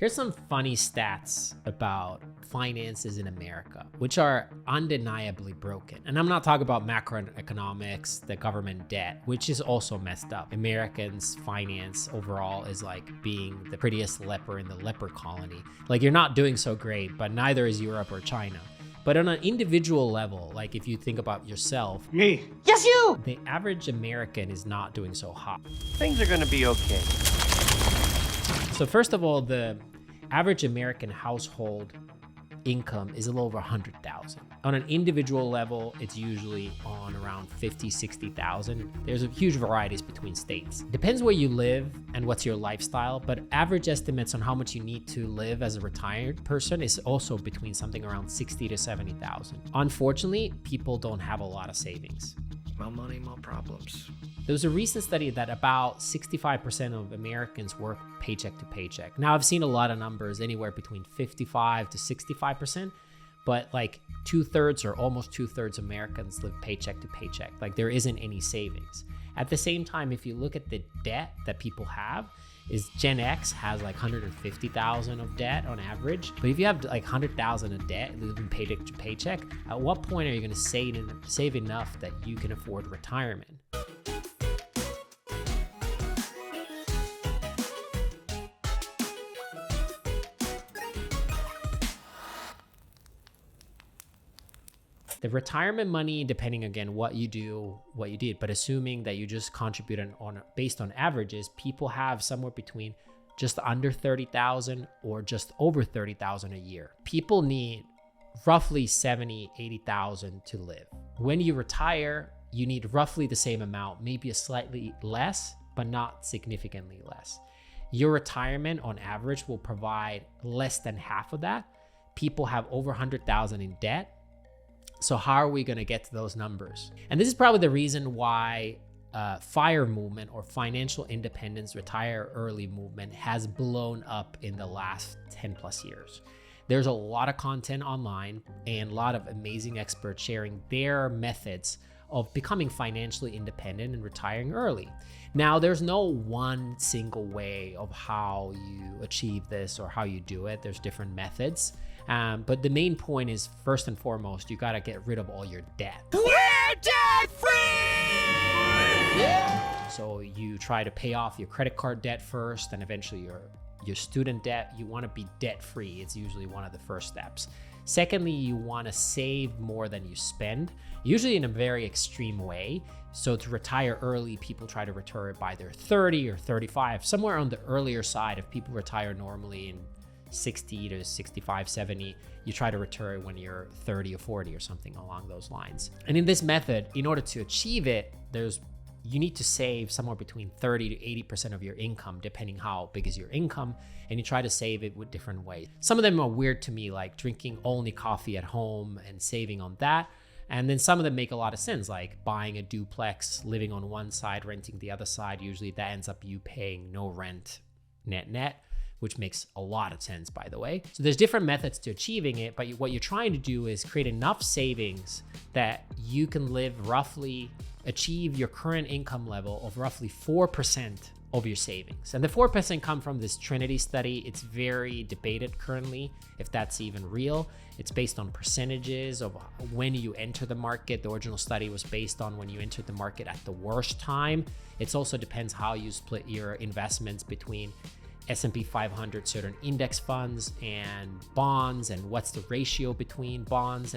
Here's some funny stats about finances in America, which are undeniably broken. And I'm not talking about macroeconomics, the government debt, which is also messed up. Americans' finance overall is like being the prettiest leper in the leper colony. Like, you're not doing so great, but neither is Europe or China. But on an individual level, like if you think about yourself, Me. Yes, you! the average American is not doing so hot. Things are gonna be okay. So first of all, the average American household income is a little over 100,000. On an individual level, it's usually on around 50, 60,000. There's a huge varieties between states. Depends where you live and what's your lifestyle, but average estimates on how much you need to live as a retired person is also between something around 60 to 70,000. Unfortunately, people don't have a lot of savings. More money, more problems. There was a recent study that about 65% of Americans work paycheck to paycheck. Now, I've seen a lot of numbers anywhere between 55 to 65%, but like 2/3 or almost 2/3 Americans live paycheck to paycheck. Like, there isn't any savings. At the same time, if you look at the debt that people have, is Gen X has like 150,000 of debt on average. But if you have like 100,000 of debt living paycheck to paycheck, at what point are you going to save enough that you can afford retirement? The retirement money, depending again what you do, what you did, but assuming that you just contribute based on averages, people have somewhere between just under 30,000 or just over 30,000 a year. People need roughly 70, 80,000 to live. When you retire, you need roughly the same amount, maybe a slightly less, but not significantly less. Your retirement on average will provide less than half of that. People have over 100,000 in debt. So how are we going to get to those numbers? And this is probably the reason why FIRE movement or financial independence, retire early movement has blown up in the last 10 plus years. There's a lot of content online and a lot of amazing experts sharing their methods of becoming financially independent and retiring early. Now, there's no one single way of how you achieve this or how you do it. There's different methods. But the main point is, first and foremost, you got to get rid of all your debt. We're debt free! Yeah. So you try to pay off your credit card debt first, and eventually your student debt. You want to be debt free. It's usually one of the first steps. Secondly, you want to save more than you spend, usually in a very extreme way. So to retire early, people try to retire by their 30 or 35, somewhere on the earlier side. If people retire normally in 60 to 65, 70, you try to retire when you're 30 or 40 or something along those lines. And in this method, in order to achieve it, you need to save somewhere between 30 to 80% of your income, depending how big is your income, and you try to save it with different ways. Some of them are weird to me, like drinking only coffee at home and saving on that. And then some of them make a lot of sense, like buying a duplex, living on one side, renting the other side. Usually that ends up you paying no rent net, which makes a lot of sense, by the way. So there's different methods to achieving it, but what you're trying to do is create enough savings that you can achieve your current income level of roughly 4% of your savings. And the 4% come from this Trinity study. It's very debated currently if that's even real. It's based on percentages of when you enter the market. The original study was based on when you entered the market at the worst time. It also depends how you split your investments between S&P 500 certain index funds and bonds, and what's the ratio between bonds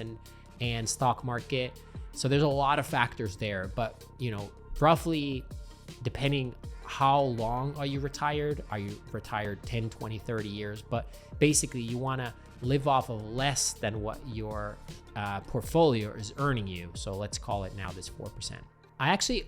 and stock market. So there's a lot of factors there, but roughly depending how long are you retired 10, 20, 30 years, but basically you want to live off of less than what your portfolio is earning you. So let's call it now this 4%. I actually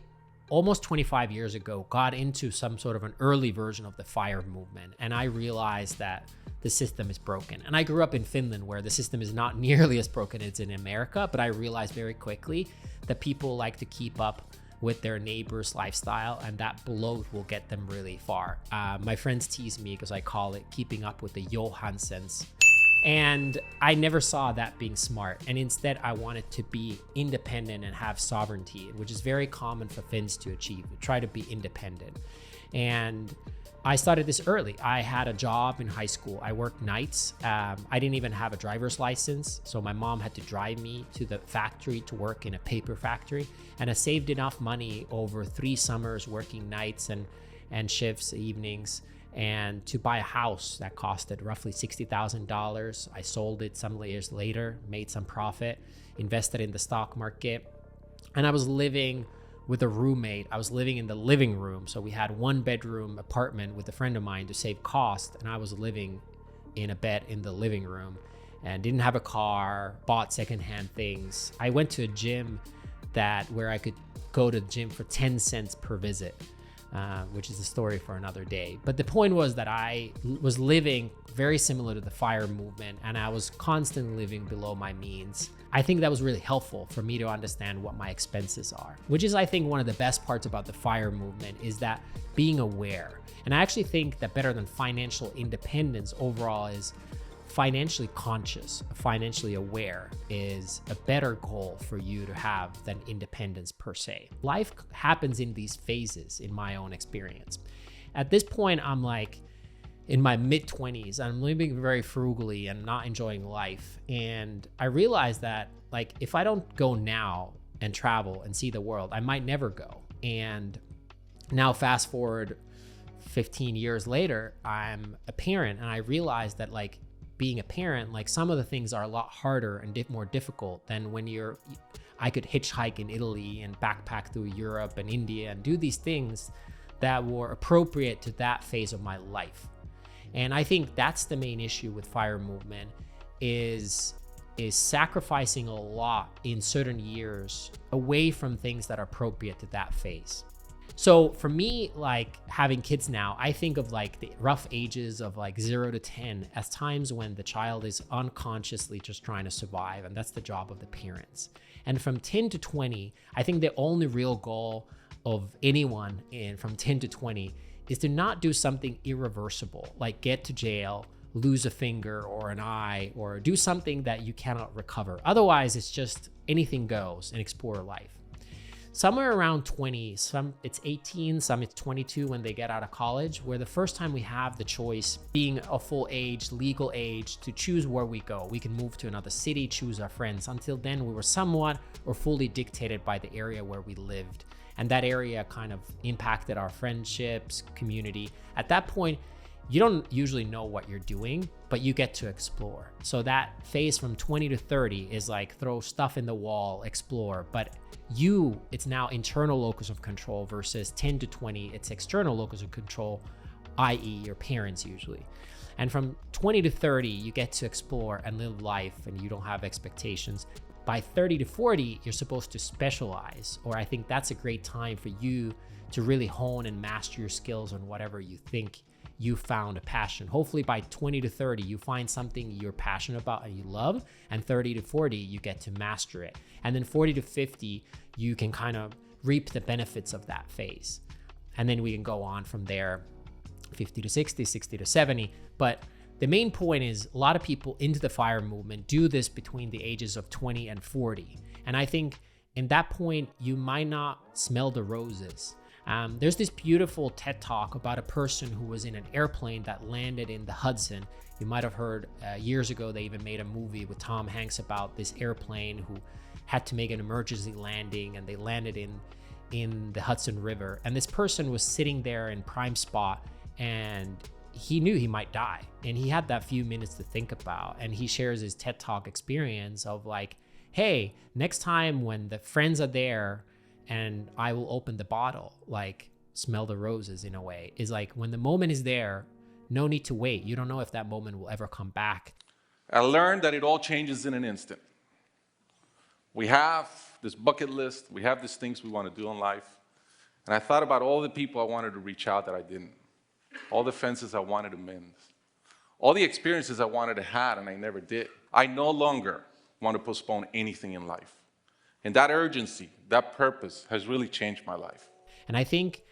almost 25 years ago got into some sort of an early version of the FIRE movement, and I realized that the system is broken. And I grew up in Finland, where the system is not nearly as broken as in America, but I realized very quickly that people like to keep up with their neighbor's lifestyle, and that bloat will get them really far. My friends tease me because I call it keeping up with the Johansons. And I never saw that being smart. And instead, I wanted to be independent and have sovereignty, which is very common for Finns to achieve. We try to be independent. And I started this early. I had a job in high school. I worked nights. I didn't even have a driver's license. So my mom had to drive me to the factory to work in a paper factory. And I saved enough money over 3 summers working nights and shifts, evenings, and to buy a house that costed roughly $60,000. I sold it some years later, made some profit, invested in the stock market. And I was living with a roommate. I was living in the living room. So we had 1-bedroom apartment with a friend of mine to save cost. And I was living in a bed in the living room and didn't have a car, bought secondhand things. I went to a gym where I could go to the gym for 10 cents per visit, which is a story for another day. But the point was that I was living very similar to the FIRE movement, and I was constantly living below my means. I think that was really helpful for me to understand what my expenses are, which is, I think, one of the best parts about the FIRE movement is that being aware. And I actually think that better than financial independence overall is financially conscious, financially aware is a better goal for you to have than independence per se. Life happens in these phases, in my own experience. At this point, I'm like in my mid-20s. I'm living very frugally and not enjoying life. And I realized that, like, if I don't go now and travel and see the world, I might never go. And now fast forward 15 years later, I'm a parent, and I realized that, like, being a parent, like, some of the things are a lot harder and more difficult than when I could hitchhike in Italy and backpack through Europe and India and do these things that were appropriate to that phase of my life. And I think that's the main issue with FIRE movement is sacrificing a lot in certain years away from things that are appropriate to that phase. So for me, like, having kids now, I think of like the rough ages of like 0 to 10 as times when the child is unconsciously just trying to survive, and that's the job of the parents. And from 10 to 20, I think the only real goal of anyone from 10 to 20 is to not do something irreversible, like get to jail, lose a finger or an eye, or do something that you cannot recover. Otherwise, it's just anything goes and explore life. Somewhere around 20, some it's 18, some it's 22 when they get out of college, where the first time we have the choice, being a full age, legal age, to choose where we go. We can move to another city, choose our friends. Until then, we were somewhat or fully dictated by the area where we lived. And that area kind of impacted our friendships, community. At that point, you don't usually know what you're doing, but you get to explore. So that phase from 20 to 30 is like throw stuff in the wall, explore. But it's now internal locus of control versus 10 to 20, it's external locus of control, i.e. your parents usually. And from 20 to 30, you get to explore and live life, and you don't have expectations. By 30 to 40, you're supposed to specialize, or I think that's a great time for you to really hone and master your skills on whatever you think you found a passion. Hopefully by 20 to 30, you find something you're passionate about and you love, and 30 to 40, you get to master it. And then 40 to 50, you can kind of reap the benefits of that phase. And then we can go on from there, 50 to 60, 60 to 70. But the main point is a lot of people into the FIRE movement do this between the ages of 20 and 40. And I think in that point, you might not smell the roses. There's this beautiful TED talk about a person who was in an airplane that landed in the Hudson. You might have heard years ago, they even made a movie with Tom Hanks about this airplane who had to make an emergency landing, and they landed in the Hudson River. And this person was sitting there in prime spot, and he knew he might die. And he had that few minutes to think about. And he shares his TED Talk experience of like, hey, next time when the friends are there and I will open the bottle, like smell the roses in a way, is like when the moment is there, no need to wait. You don't know if that moment will ever come back. I learned that it all changes in an instant. We have this bucket list. We have these things we want to do in life. And I thought about all the people I wanted to reach out that I didn't. All the fences I wanted to mend. All the experiences I wanted to have and I never did. I no longer want to postpone anything in life. And that urgency, that purpose has really changed my life. And I think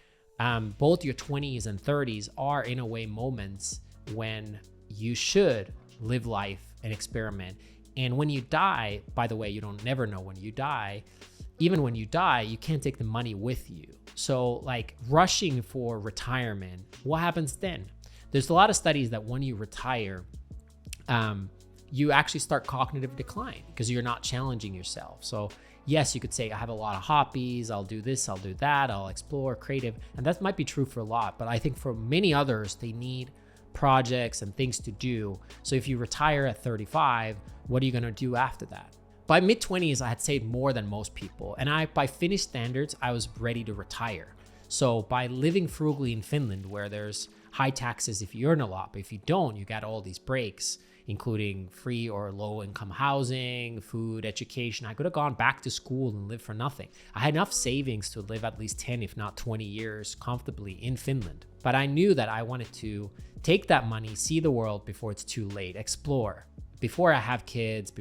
both your 20s and 30s are in a way moments when you should live life and experiment. And when you die, by the way, you don't never know when you die, even when you die, you can't take the money with you. So like rushing for retirement, what happens then? There's a lot of studies that when you retire, you actually start cognitive decline because you're not challenging yourself. So yes, you could say, I have a lot of hobbies, I'll do this, I'll do that, I'll explore creative. And that might be true for a lot, but I think for many others, they need projects and things to do. So if you retire at 35, what are you gonna do after that? By mid-20s, I had saved more than most people. And by Finnish standards, I was ready to retire. So by living frugally in Finland, where there's high taxes if you earn a lot, but if you don't, you got all these breaks, including free or low income housing, food, education. I could have gone back to school and lived for nothing. I had enough savings to live at least 10, if not 20 years comfortably in Finland. But I knew that I wanted to take that money, see the world before it's too late, explore, before I have kids,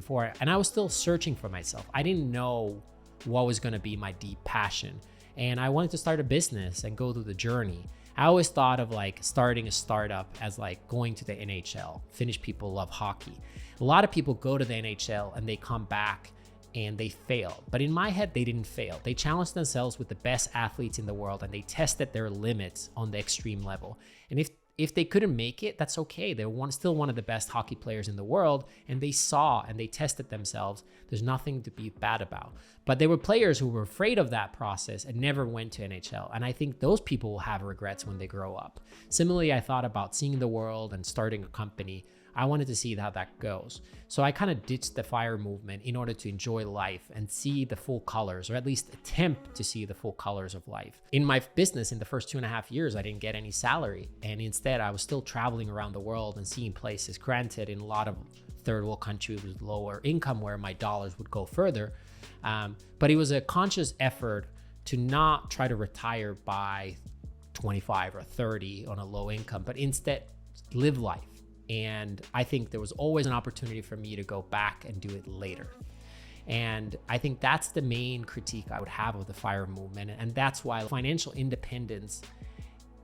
and I was still searching for myself. I didn't know what was gonna be my deep passion. And I wanted to start a business and go through the journey. I always thought of like starting a startup as like going to the NHL. Finnish people love hockey. A lot of people go to the NHL and they come back and they fail. But in my head, they didn't fail. They challenged themselves with the best athletes in the world and they tested their limits on the extreme level. And if they couldn't make it, that's okay. They're still one of the best hockey players in the world, and they saw and they tested themselves. There's nothing to be bad about. But there were players who were afraid of that process and never went to NHL. And I think those people will have regrets when they grow up. Similarly, I thought about seeing the world and starting a company. I wanted to see how that goes. So I kind of ditched the FIRE movement in order to enjoy life and see the full colors, or at least attempt to see the full colors of life. In my business, in the first 2.5 years, I didn't get any salary. And instead, I was still traveling around the world and seeing places. Granted, in a lot of third world countries with lower income where my dollars would go further. But it was a conscious effort to not try to retire by 25 or 30 on a low income, but instead live life. And I think there was always an opportunity for me to go back and do it later. And I think that's the main critique I would have of the FIRE movement. And that's why financial independence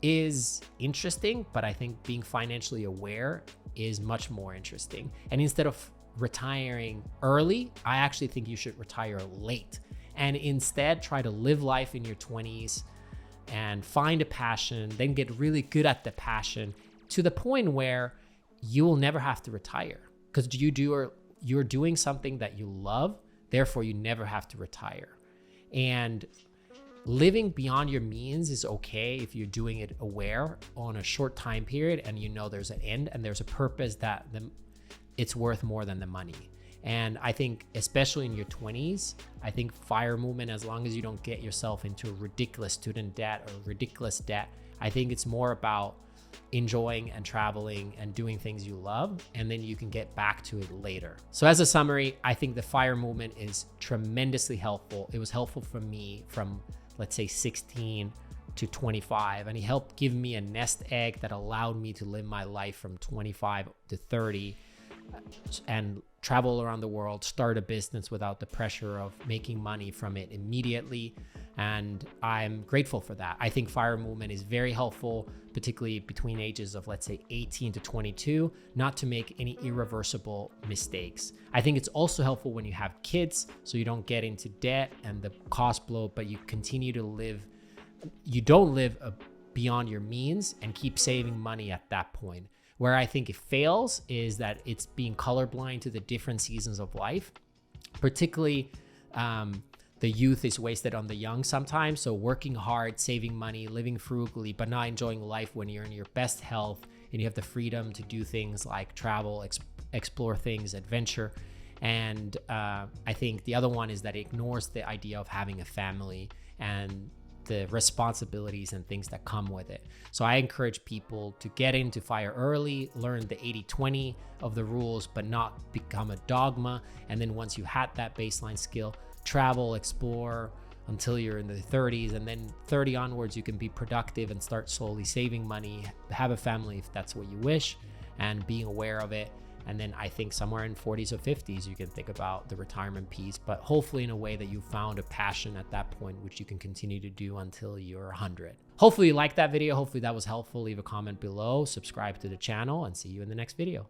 is interesting, but I think being financially aware is much more interesting. And instead of retiring early, I actually think you should retire late and instead try to live life in your 20s and find a passion, then get really good at the passion to the point where you will never have to retire because you're doing something that you love, therefore you never have to retire. And living beyond your means is okay if you're doing it aware on a short time period and you know there's an end and there's a purpose that it's worth more than the money. And I think especially in your 20s, I think FIRE movement, as long as you don't get yourself into a ridiculous student debt or ridiculous debt, I think it's more about enjoying and traveling and doing things you love, and then you can get back to it later. So as a summary, I think the FIRE movement is tremendously helpful. It was helpful for me from, let's say, 16 to 25, and it helped give me a nest egg that allowed me to live my life from 25 to 30 and travel around the world, start a business without the pressure of making money from it immediately. And I'm grateful for that. I think FIRE movement is very helpful, particularly between ages of, let's say, 18 to 22, not to make any irreversible mistakes. I think it's also helpful when you have kids, so you don't get into debt and the cost blow, but you continue to live, you don't live beyond your means and keep saving money at that point. Where I think it fails is that it's being colorblind to the different seasons of life, particularly the youth is wasted on the young sometimes. So working hard, saving money, living frugally, but not enjoying life when you're in your best health and you have the freedom to do things like travel, explore things, adventure. And I think the other one is that it ignores the idea of having a family and the responsibilities and things that come with it. So I encourage people to get into FIRE early, learn the 80-20 of the rules, but not become a dogma. And then once you had that baseline skill, travel, explore until you're in the 30s, and then 30 onwards, you can be productive and start slowly saving money, have a family if that's what you wish, and being aware of it. And then I think somewhere in 40s or 50s, you can think about the retirement piece, but hopefully in a way that you found a passion at that point, which you can continue to do until you're 100. Hopefully you liked that video. Hopefully that was helpful. Leave a comment below, subscribe to the channel, and see you in the next video.